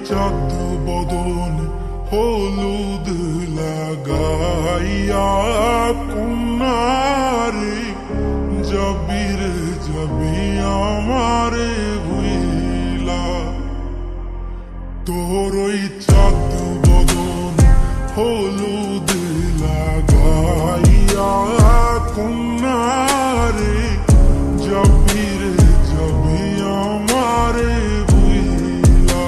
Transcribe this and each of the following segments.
চাঁদ বদন হলুদ লাগাইয়া কন্যারে যাবি রে যাবি আমারে ভুইলা। তোর ওই চাঁদ বদন হলুদ লাগাইয়া কন্যারে যাবি রে যাবি আমারে ভুইলা।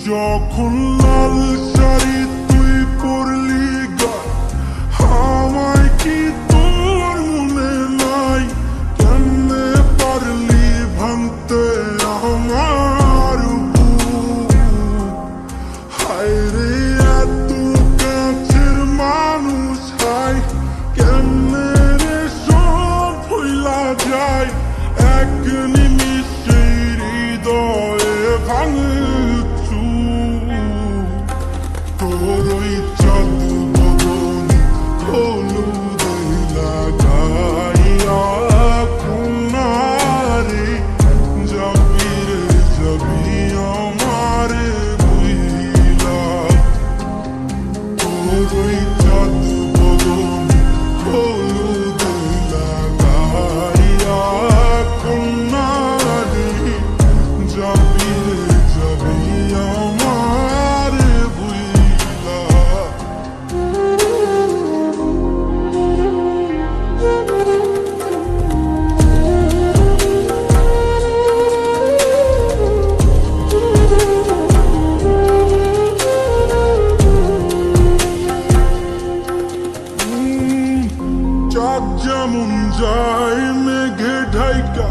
যখন লাল শাড়ি তুই পরলি গায় আমায় কি তোর মনে নাই? কেমনে পারলি ভাঙতে আমার বুক? হায় রে এত কাছের মানুষ হায় কেমনে রে সব ভুইলা যায়? এক নিমিষে হৃদয়ে ভাঙছু। তোর ওই চাঁদ বদন হলুদ লাগাইয়া কন্যারে যাবি রে যাবি আমারে ভুইলা। তোর ওই চাঁদ বদন হলুদ লাগাইয়া কন্যারে যাবি রে যাবি আমারে ভুইলা। চাঁদ যেমন যায় মেঘে ঢাইকা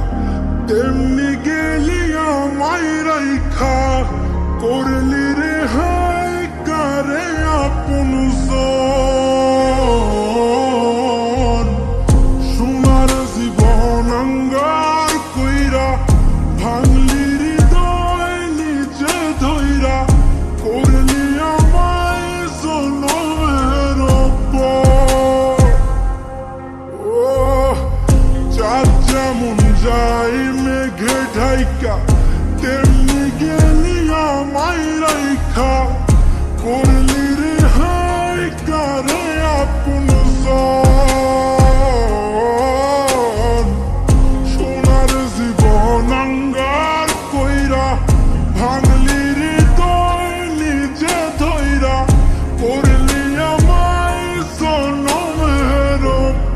তেমনি গেলি আমায় রাইখা। করলি রে হায় কারে আপন জন। সোনার জীবন অঙ্গার কইরা ভাঙলি হৃদয় নিজে ধইরা। করলি আমায় জনমের পর। ও চাঁদ যেমন যায় মেঘে ঢাইকা তেমনি গেলি আমায় রাইখা। করলি রে হায় কারে আপন জন। সোনার জীবন অঙ্গার কইরা ভাঙলি হৃদয় নিজে ধইরা। করলি আমায় জনমের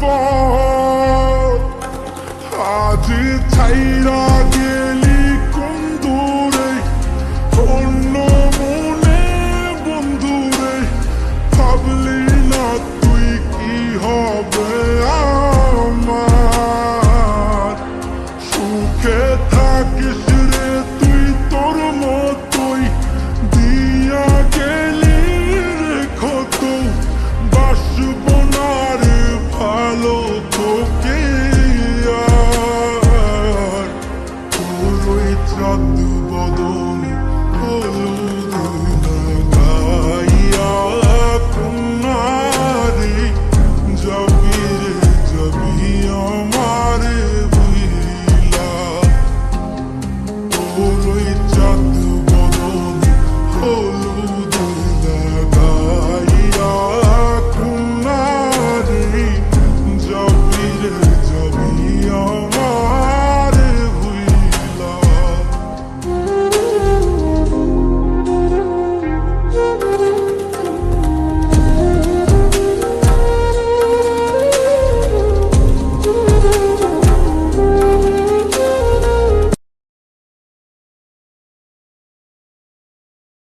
পর। আজি ছাইরা গেলি কোন দূরে অন্য মনে বন্ধুরে। ভাবলি না তুই কি হবে আমার? সুখে থাকিস রে তুই তোর মতোই দিয়া গেলি রে ক্ষত। বাসব না রে ভালো তোকে আর। তোর ওই চাঁদ বদন